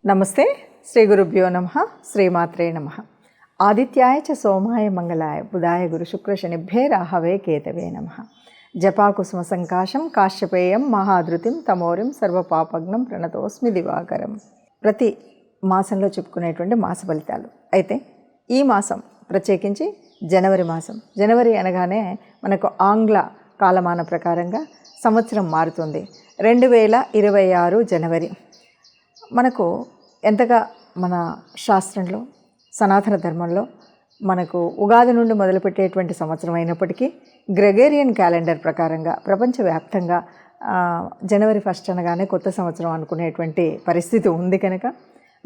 నమస్తే. శ్రీ గురుభ్యో నమః. శ్రీమాత్రే నమః. ఆదిత్యాయ చ సోమాయ మంగళాయ బుధాయ గురు శుక్ర శనిభ్యే రాహవే కేతవే నమః. జపాకుసుమ సంకాశం కాశ్యపేయం మహాధృతిం తమోరిం సర్వపాపగ్నం ప్రణతోస్మి దివాకరం. ప్రతి మాసంలో చెప్పుకునేటువంటి మాస ఫలితాలు. అయితే ఈ మాసం ప్రత్యేకించి జనవరి మాసం. జనవరి అనగానే మనకు ఆంగ్ల కాలమాన ప్రకారంగా సంవత్సరం మారుతుంది. 2026 జనవరి. మనకు ఎంతగా మన శాస్త్రంలో సనాతన ధర్మంలో మనకు ఉగాది నుండి మొదలుపెట్టేటువంటి సంవత్సరం అయినప్పటికీ గ్రెగేరియన్ క్యాలెండర్ ప్రకారంగా ప్రపంచవ్యాప్తంగా జనవరి 1 అనగానే కొత్త సంవత్సరం అనుకునేటువంటి పరిస్థితి ఉంది. కనుక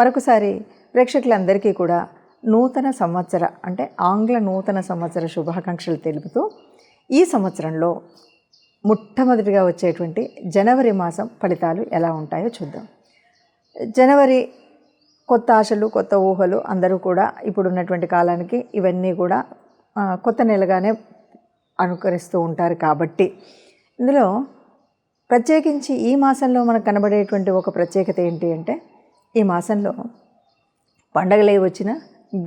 మరొకసారి ప్రేక్షకులందరికీ కూడా నూతన సంవత్సర అంటే ఆంగ్ల నూతన సంవత్సర శుభాకాంక్షలు తెలుపుతూ ఈ సంవత్సరంలో మొట్టమొదటిగా వచ్చేటువంటి జనవరి మాసం ఫలితాలు ఎలా ఉంటాయో చూద్దాం. జనవరి కొత్త ఆశలు, కొత్త ఊహలు అందరూ కూడా ఇప్పుడున్నటువంటి కాలానికి ఇవన్నీ కూడా కొత్త నెలగానే అనుకరిస్తూ ఉంటారు. కాబట్టి ఇందులో ప్రత్యేకించి ఈ మాసంలో మనకు కనబడేటువంటి ఒక ప్రత్యేకత ఏంటి అంటే, ఈ మాసంలో పండగలే వచ్చిన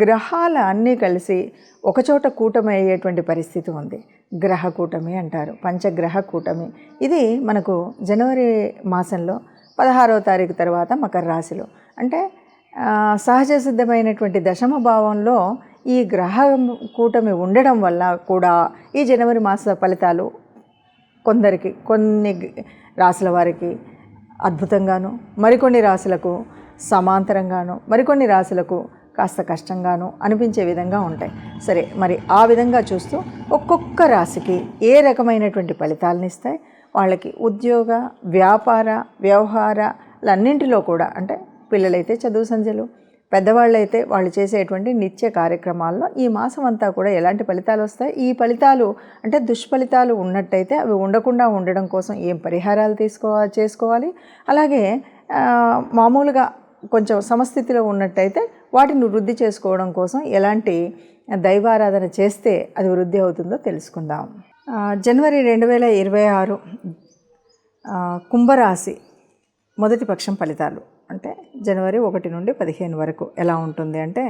గ్రహాల అన్నీ కలిసి ఒకచోట కూటమి అయ్యేటువంటి పరిస్థితి ఉంది. గ్రహ కూటమి అంటారు, పంచగ్రహ కూటమి. ఇది మనకు జనవరి మాసంలో 16వ తారీఖు తర్వాత మకర రాశిలో అంటే సహజ సిద్ధమైనటువంటి దశమ భావంలో ఈ గ్రహ కూటమి ఉండడం వల్ల కూడా ఈ జనవరి మాస ఫలితాలు కొందరికి, కొన్ని రాశుల వారికి అద్భుతంగాను, మరికొన్ని రాశులకు సమాంతరంగాను, మరికొన్ని రాశులకు కాస్త కష్టంగాను అనిపించే విధంగా ఉంటాయి. సరే, మరి ఆ విధంగా చూస్తూ ఒక్కొక్క రాశికి ఏ రకమైనటువంటి ఫలితాలను ఇస్తాయి, వాళ్ళకి ఉద్యోగ, వ్యాపార, వ్యవహారాలన్నింటిలో కూడా అంటే పిల్లలైతే చదువు సంధ్యలు, పెద్దవాళ్ళైతే వాళ్ళు చేసేటువంటి నిత్య కార్యక్రమాల్లో ఈ మాసం అంతా కూడా ఎలాంటి ఫలితాలు వస్తాయి, ఈ ఫలితాలు అంటే దుష్ఫలితాలు ఉన్నట్టయితే అవి ఉండకుండా ఉండడం కోసం ఏం పరిహారాలు చేసుకోవాలి, అలాగే మామూలుగా కొంచెం సమస్థితిలో ఉన్నట్టయితే వాటిని వృద్ధి చేసుకోవడం కోసం ఎలాంటి దైవారాధన చేస్తే అది వృద్ధి అవుతుందో తెలుసుకుందాం. జనవరి 2026 కుంభరాశి మొదటి పక్షం ఫలితాలు అంటే జనవరి 1 నుండి 15 వరకు ఎలా ఉంటుంది అంటే,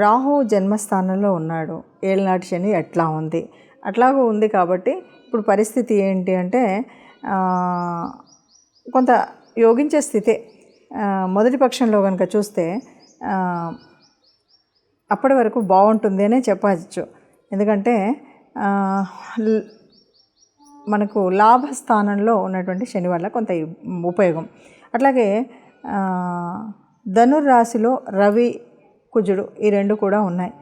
రాహు జన్మస్థానంలో ఉన్నాడు. ఏళ్ళనాటి శని ఎట్లా ఉంది, అట్లాగూ ఉంది. కాబట్టి ఇప్పుడు పరిస్థితి ఏంటి అంటే కొంత యోగించే స్థితే. మొదటి పక్షంలో కనుక చూస్తే అప్పటి వరకు బాగుంటుంది అనే చెప్పచ్చు. ఎందుకంటే మనకు లాభస్థానంలో ఉన్నటువంటి శని వల్ల కొంత ఉపయోగం. అట్లాగే ధనుర్రాశిలో రవి, కుజుడు ఈ రెండు కూడా ఉన్నాయి.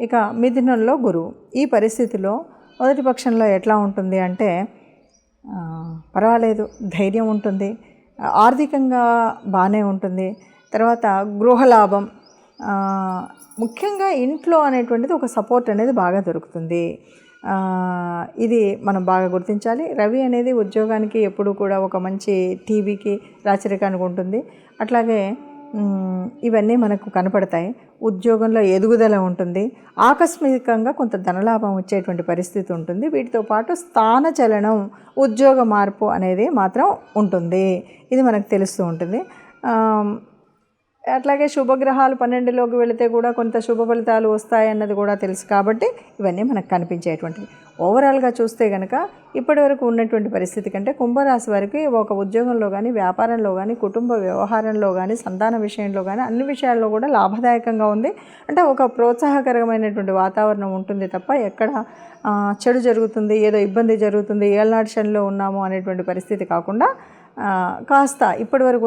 ఇక మిథునంలో గురువు. ఈ పరిస్థితిలో మొదటి పక్షంలో ఎట్లా ఉంటుంది అంటే పర్వాలేదు, ధైర్యం ఉంటుంది, ఆర్థికంగా బాగానే ఉంటుంది. తర్వాత గృహలాభం, ముఖ్యంగా ఇంట్లో అనేటువంటిది ఒక సపోర్ట్ అనేది బాగా దొరుకుతుంది. ఇది మనం బాగా గుర్తించాలి. రవి అనేది ఉద్యోగానికి ఎప్పుడు కూడా ఒక మంచి టీవీకి రాచరికానికి ఉంటుంది. అట్లాగే ఇవన్నీ మనకు కనపడతాయి. ఉద్యోగంలో ఎదుగుదల ఉంటుంది. ఆకస్మికంగా కొంత ధనలాభం వచ్చేటువంటి పరిస్థితి ఉంటుంది. వీటితో పాటు స్థాన చలనం, ఉద్యోగ మార్పు అనేది మాత్రం ఉంటుంది. ఇది మనకు తెలుస్తూ ఉంటుంది. అట్లాగే శుభగ్రహాలు 12లోకి వెళితే కూడా కొంత శుభ ఫలితాలు వస్తాయన్నది కూడా తెలుసు. కాబట్టి ఇవన్నీ మనకు కనిపించేటువంటివి. ఓవరాల్గా చూస్తే కనుక ఇప్పటి వరకు ఉన్నటువంటి పరిస్థితి కంటే కుంభరాశి వారికి ఒక ఉద్యోగంలో కానీ, వ్యాపారంలో కానీ, కుటుంబ వ్యవహారంలో కానీ, సంతాన విషయంలో కానీ అన్ని విషయాల్లో కూడా లాభదాయకంగా ఉంది. అంటే ఒక ప్రోత్సాహకరమైనటువంటి వాతావరణం ఉంటుంది తప్ప ఎక్కడ చెడు జరుగుతుంది, ఏదో ఇబ్బంది జరుగుతుంది, ఏళ్ళనాటి శనిలో ఉన్నాము అనేటువంటి పరిస్థితి కాకుండా కాస్త ఇప్పటి వరకు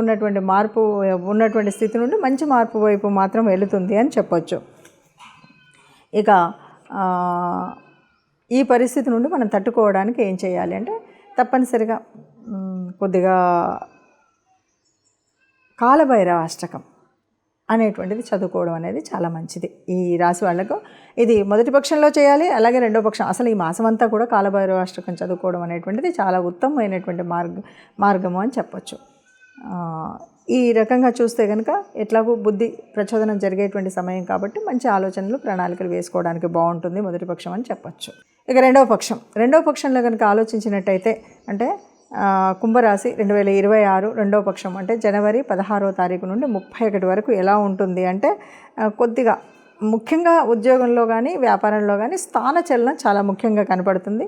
ఉన్నటువంటి స్థితి నుండి మంచి మార్పు వైపు మాత్రం వెళుతుంది అని చెప్పొచ్చు. ఇక ఈ పరిస్థితి నుండి మనం తట్టుకోవడానికి ఏం చేయాలి అంటే, తప్పనిసరిగా కొద్దిగా కాలభైరవ అష్టకం అనేటువంటిది చదువుకోవడం అనేది చాలా మంచిది. ఈ రాశి వాళ్లకు ఇది మొదటి పక్షంలో చేయాలి. అలాగే రెండో పక్షం, అసలు ఈ మాసం అంతా కూడా కాలభైరవ అష్టకం చదువుకోవడం అనేటువంటిది చాలా ఉత్తమమైనటువంటి మార్గము అని చెప్పొచ్చు. ఈ రకంగా చూస్తే కనుక ఎట్లాగూ బుద్ధి ప్రచోదనం జరిగేటువంటి సమయం కాబట్టి మంచి ఆలోచనలు, ప్రణాళికలు వేసుకోవడానికి బాగుంటుంది మొదటి పక్షం అని చెప్పొచ్చు. ఇక రెండవ పక్షంలో కనుక ఆలోచించినట్టయితే అంటే కుంభరాశి 2026 రెండవ పక్షం అంటే జనవరి 16వ తారీఖు నుండి 31 వరకు ఎలా ఉంటుంది అంటే కొద్దిగా ముఖ్యంగా ఉద్యోగంలో కానీ వ్యాపారంలో కానీ స్థానచలనం చాలా ముఖ్యంగా కనపడుతుంది.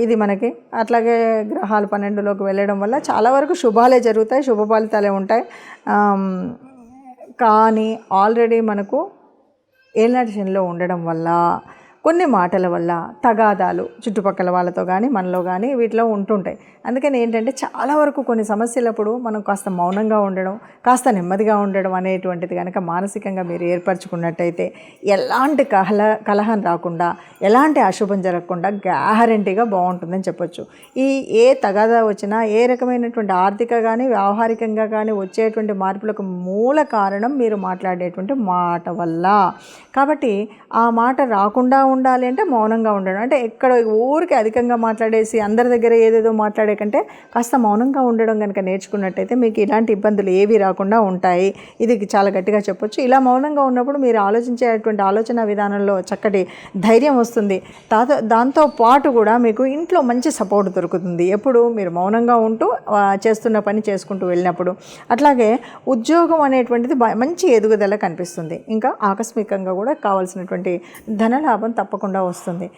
ఇది మనకి అట్లాగే గ్రహాలు 12లోకి వెళ్ళడం వల్ల చాలా వరకు శుభాలే జరుగుతాయి, శుభ ఫలితాలే ఉంటాయి. కానీ ఆల్రెడీ మనకు ఏలినాటి శనిలో ఉండడం వల్ల కొన్ని మాటల వల్ల తగాదాలు చుట్టుపక్కల వాళ్ళతో కానీ మనలో కానీ వీటిలో ఉంటుంటాయి. అందుకని ఏంటంటే చాలా వరకు కొన్ని సమస్యలప్పుడు మనం కాస్త మౌనంగా ఉండడం, కాస్త నెమ్మదిగా ఉండడం అనేటువంటిది కనుక మానసికంగా మీరు ఏర్పరచుకున్నట్టయితే ఎలాంటి కలహం రాకుండా, ఎలాంటి అశుభం జరగకుండా గ్యారంటీగా బాగుంటుందని చెప్పొచ్చు. ఏ తగాదా వచ్చినా, ఏ రకమైనటువంటి ఆర్థిక కానీ వ్యవహారికంగా కానీ వచ్చేటువంటి మార్పులకు మూల కారణం మీరు మాట్లాడేటువంటి మాట వల్ల. కాబట్టి ఆ మాట రాకుండా ఉండాలి అంటే మౌనంగా ఉండడం. అంటే ఎక్కడ ఊరికి అధికంగా మాట్లాడేసి అందరి దగ్గర ఏదేదో మాట్లాడే కంటే కాస్త మౌనంగా ఉండడం కనుక నేర్చుకున్నట్టయితే మీకు ఇలాంటి ఇబ్బందులు ఏవి రాకుండా ఉంటాయి. ఇది చాలా గట్టిగా చెప్పొచ్చు. ఇలా మౌనంగా ఉన్నప్పుడు మీరు ఆలోచించేటువంటి ఆలోచన విధానంలో చక్కటి ధైర్యం వస్తుంది. దాంతో పాటు కూడా మీకు ఇంట్లో మంచి సపోర్ట్ దొరుకుతుంది ఎప్పుడు మీరు మౌనంగా ఉంటూ చేస్తున్న పని చేసుకుంటూ వెళ్ళినప్పుడు. అట్లాగే ఉద్యోగం అనేటువంటిది మంచి ఎదుగుదల కనిపిస్తుంది. ఇంకా ఆకస్మికంగా కూడా కావాల్సినటువంటి ధనలాభం తప్పకుండా వస్తుంది.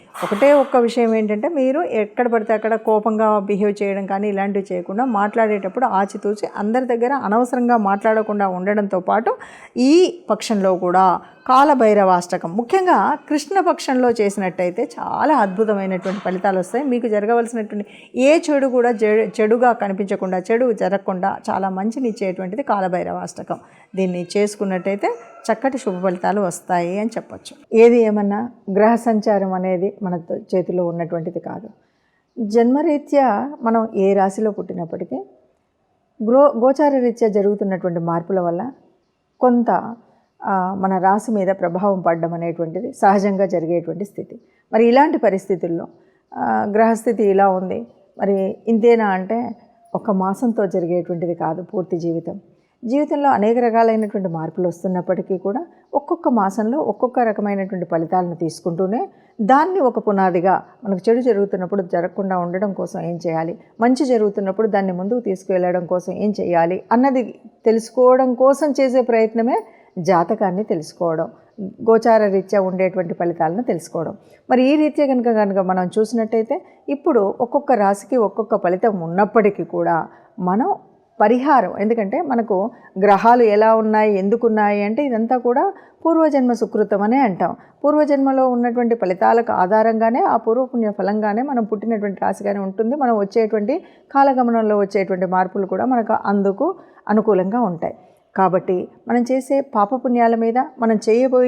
ఒక్క విషయం ఏంటంటే మీరు ఎక్కడ పడితే అక్కడ కోపంగా బిహేవ్ చేయడం కానీ ఇలాంటివి చేయకుండా మాట్లాడేటప్పుడు ఆచితూచి అందరి దగ్గర అనవసరంగా మాట్లాడకుండా ఉండడంతో పాటు ఈ పక్షంలో కూడా కాలభైరవాష్టకం ముఖ్యంగా కృష్ణ పక్షంలో చేసినట్టయితే చాలా అద్భుతమైనటువంటి ఫలితాలు వస్తాయి. మీకు జరగవలసినటువంటి ఏ చెడు కూడా చెడుగా కనిపించకుండా, చెడు జరగకుండా చాలా మంచిని ఇచ్చేటువంటిది కాలభైరవాష్టకం. దీన్ని చేసుకున్నట్టయితే చక్కటి శుభ ఫలితాలు వస్తాయి అని చెప్పచ్చు. ఏది ఏమన్నా గ్రహ సంచారం అనేది మన చేతిలో ఉన్నటువంటిది కాదు. జన్మరీత్యా మనం ఏ రాశిలో పుట్టినప్పటికీ గోచార రీత్యా జరుగుతున్నటువంటి మార్పుల వల్ల కొంత మన రాశి మీద ప్రభావం పడడం అనేటువంటిది సహజంగా జరిగేటువంటి స్థితి. మరి ఇలాంటి పరిస్థితుల్లో గ్రహస్థితి ఇలా ఉంది, మరి ఇంతేనా అంటే ఒక మాసంతో జరిగేటువంటిది కాదు పూర్తి జీవితంలో అనేక రకాలైనటువంటి మార్పులు వస్తున్నప్పటికీ కూడా ఒక్కొక్క మాసంలో ఒక్కొక్క రకమైనటువంటి ఫలితాలను తీసుకుంటూనే దాన్ని ఒక పునాదిగా మనకు చెడు జరుగుతున్నప్పుడు జరగకుండా ఉండడం కోసం ఏం చేయాలి, మంచి జరుగుతున్నప్పుడు దాన్ని ముందుకు తీసుకువెళ్ళడం కోసం ఏం చేయాలి అన్నది తెలుసుకోవడం కోసం చేసే ప్రయత్నమే జాతకాన్ని తెలుసుకోవడం, గోచార రీత్యా ఉండేటువంటి ఫలితాలను తెలుసుకోవడం. మరి ఈ రీత్యా కనుక మనం చూసినట్టయితే ఇప్పుడు ఒక్కొక్క రాశికి ఒక్కొక్క ఫలితం ఉన్నప్పటికీ కూడా మనం పరిహారం, ఎందుకంటే మనకు గ్రహాలు ఎలా ఉన్నాయి, ఎందుకున్నాయి అంటే ఇదంతా కూడా పూర్వజన్మ సుకృతం అనే అంటాం. పూర్వజన్మలో ఉన్నటువంటి ఫలితాలకు ఆధారంగానే ఆ పూర్వపుణ్య ఫలంగానే మనం పుట్టినటువంటి రాశిగానే ఉంటుంది. మనం వచ్చేటువంటి కాలగమనంలో వచ్చేటువంటి మార్పులు కూడా మనకు అందుకు అనుకూలంగా ఉంటాయి. కాబట్టి మనం చేసే పాపపుణ్యాల మీద, మనం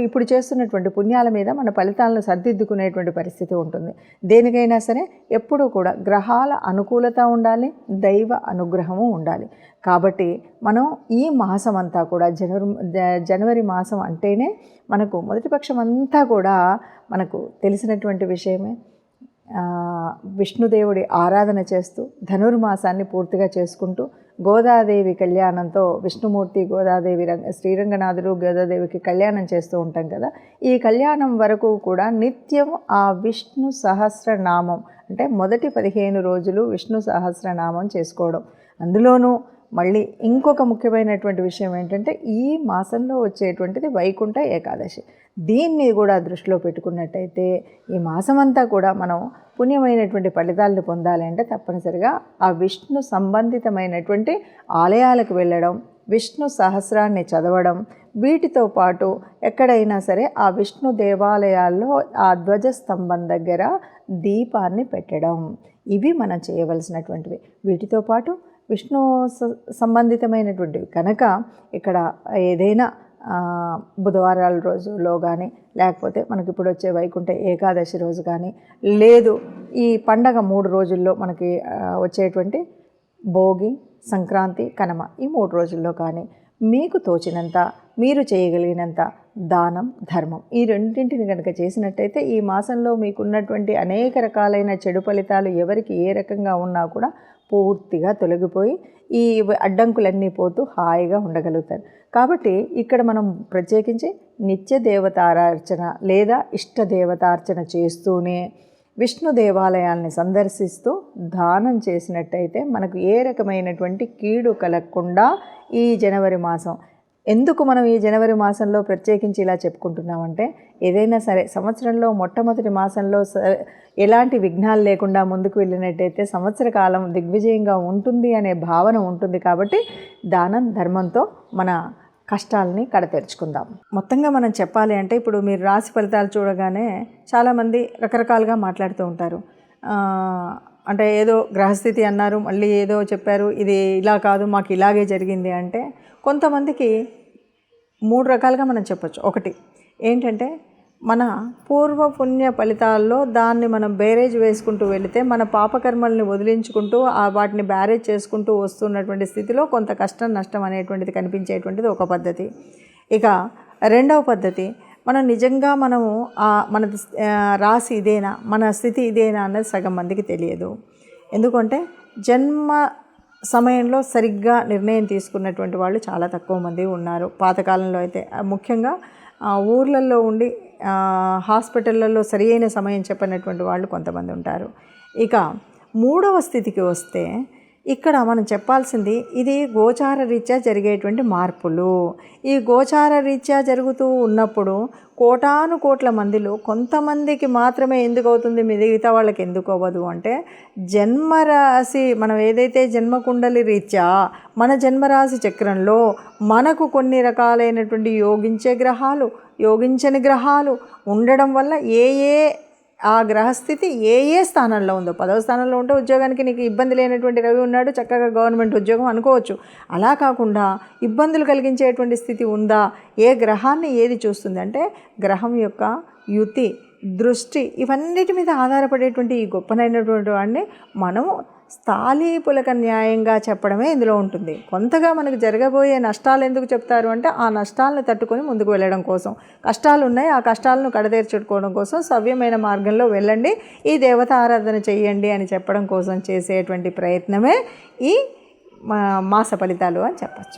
ఇప్పుడు చేస్తున్నటువంటి పుణ్యాల మీద మన ఫలితాలను సర్దిద్దుకునేటువంటి పరిస్థితి ఉంటుంది. దేనికైనా సరే ఎప్పుడూ కూడా గ్రహాల అనుకూలత ఉండాలి, దైవ అనుగ్రహము ఉండాలి. కాబట్టి మనం ఈ మాసం అంతా కూడా జనవరి మాసం అంటేనే మనకు మొదటి పక్షం అంతా కూడా మనకు తెలిసినటువంటి విషయమే. విష్ణుదేవుడి ఆరాధన చేస్తూ ధనుర్మాసాన్ని పూర్తిగా చేసుకుంటూ గోదాదేవి కళ్యాణంతో విష్ణుమూర్తి, గోదాదేవి, శ్రీరంగనాథుడు గోదాదేవికి కళ్యాణం చేస్తూ ఉంటాం కదా. ఈ కళ్యాణం వరకు కూడా నిత్యం ఆ విష్ణు సహస్రనామం అంటే మొదటి 15 రోజులు విష్ణు సహస్రనామం చేసుకోవడం. అందులోనూ మళ్ళీ ఇంకొక ముఖ్యమైనటువంటి విషయం ఏంటంటే ఈ మాసంలో వచ్చేటువంటిది వైకుంఠ ఏకాదశి. దీన్ని కూడా దృష్టిలో పెట్టుకున్నట్టయితే ఈ మాసమంతా కూడా మనం పుణ్యమైనటువంటి ఫలితాలను పొందాలి అంటే తప్పనిసరిగా ఆ విష్ణు సంబంధితమైనటువంటి ఆలయాలకు వెళ్ళడం, విష్ణు సహస్రాన్ని చదవడం, వీటితో పాటు ఎక్కడైనా సరే ఆ విష్ణు దేవాలయాల్లో ఆ ధ్వజస్తంభం దగ్గర దీపాన్ని పెట్టడం, ఇవి మనం చేయవలసినటువంటివి. వీటితో పాటు విష్ణు సంబంధితమైనటువంటివి కనుక ఇక్కడ ఏదైనా బుధవారాల రోజులో కానీ, లేకపోతే మనకి ఇప్పుడు వచ్చే వైకుంఠ ఏకాదశి రోజు కానీ, లేదు ఈ పండగ 3 రోజుల్లో మనకి వచ్చేటువంటి భోగి, సంక్రాంతి, కనుమ ఈ 3 రోజుల్లో కానీ మీకు తోచినంత, మీరు చేయగలిగినంత దానం, ధర్మం ఈ రెండింటిని కనుక చేసినట్టయితే ఈ మాసంలో మీకున్నటువంటి అనేక రకాలైన చెడు ఫలితాలు ఎవరికి ఏ రకంగా ఉన్నా కూడా పూర్తిగా తొలగిపోయి ఈ అడ్డంకులన్నీ పోతూ హాయిగా ఉండగలుగుతారు. కాబట్టి ఇక్కడ మనం ప్రత్యేకించి నిత్య దేవతారార్చన లేదా ఇష్ట దేవతార్చన చేస్తూనే విష్ణు దేవాలయాల్ని సందర్శిస్తూ దానం చేసినట్టయితే మనకు ఏ రకమైనటువంటి కీడు కలగకుండా ఈ జనవరి మాసం, ఎందుకు మనం ఈ జనవరి మాసంలో ప్రత్యేకించి ఇలా చెప్పుకుంటున్నామంటే, ఏదైనా సరే సంవత్సరంలో మొట్టమొదటి మాసంలో ఎలాంటి విఘ్నాలు లేకుండా ముందుకు వెళ్ళినట్టయితే సంవత్సర కాలం దిగ్విజయంగా ఉంటుంది అనే భావన ఉంటుంది. కాబట్టి దానం ధర్మంతో మన కష్టాలని కడతెరుచుకుందాం. మొత్తంగా మనం చెప్పాలి అంటే, ఇప్పుడు మీరు రాశి ఫలితాలు చూడగానే చాలామంది రకరకాలుగా మాట్లాడుతూ ఉంటారు. అంటే ఏదో గ్రహస్థితి అన్నారు, మళ్ళీ ఏదో చెప్పారు, ఇది ఇలా కాదు మాకు ఇలాగే జరిగింది అంటే, కొంతమందికి 3 రకాలుగా మనం చెప్పచ్చు. ఒకటి ఏంటంటే, మన పూర్వ పుణ్య ఫలితాల్లో దాన్ని మనం బేరేజ్ వేసుకుంటూ వెళితే మన పాపకర్మల్ని వదిలించుకుంటూ వాటిని బ్యారేజ్ చేసుకుంటూ వస్తున్నటువంటి స్థితిలో కొంత కష్టం నష్టం అనేటువంటిది కనిపించేటువంటిది ఒక పద్ధతి. ఇక రెండవ పద్ధతి, మనం నిజంగా మనము మన రాశి ఇదేనా, మన స్థితి ఇదేనా అన్నది సగం మందికి తెలియదు. ఎందుకంటే జన్మ సమయంలో సరిగ్గా నిర్ణయం తీసుకున్నటువంటి వాళ్ళు చాలా తక్కువ మంది ఉన్నారు. పాతకాలంలో అయితే ముఖ్యంగా ఊర్లలో ఉండి హాస్పిటళ్ళల్లో సరి అయిన సమయం చెప్పినటువంటి వాళ్ళు కొంతమంది ఉంటారు. ఇక మూడవ స్థితికి వస్తే, ఇక్కడ మనం చెప్పాల్సింది ఇది గోచార రీత్యా జరిగేటువంటి మార్పులు. ఈ గోచార రీత్యా జరుగుతూ ఉన్నప్పుడు కోటాను కోట్ల మందిలో కొంతమందికి మాత్రమే ఎందుకు అవుతుంది, మిగతా వాళ్ళకి ఎందుకు అవ్వదు అంటే, జన్మరాశి మనం ఏదైతే జన్మకుండలి రీత్యా మన జన్మరాశి చక్రంలో మనకు కొన్ని రకాలైనటువంటి యోగించే గ్రహాలు, యోగించని గ్రహాలు ఉండడం వల్ల ఆ గ్రహస్థితి ఏ స్థానంలో ఉందో, 10వ స్థానంలో ఉంటే ఉద్యోగానికి నీకు ఇబ్బంది లేనటువంటి రవి ఉన్నాడు, చక్కగా గవర్నమెంట్ ఉద్యోగం అనుకోవచ్చు. అలా కాకుండా ఇబ్బందులు కలిగించేటువంటి స్థితి ఉందా, ఏ గ్రహాన్ని ఏది చూస్తుంది అంటే, గ్రహం యొక్క యుతి, దృష్టి, ఇవన్నిటి మీద ఆధారపడేటువంటి ఈ గొప్పనైనటువంటి వాడిని మనము స్థాళీపులక న్యాయంగా చెప్పడమే ఇందులో ఉంటుంది. కొంతగా మనకు జరగబోయే నష్టాలు ఎందుకు చెప్తారు అంటే, ఆ నష్టాలను తట్టుకొని ముందుకు వెళ్ళడం కోసం. కష్టాలు ఉన్నాయి, ఆ కష్టాలను కడతీర్చుకోవడం కోసం సవ్యమైన మార్గంలో వెళ్ళండి, ఈ దేవత ఆరాధన చెయ్యండి అని చెప్పడం కోసం చేసేటువంటి ప్రయత్నమే ఈ మాస ఫలితాలు అని చెప్పచ్చు.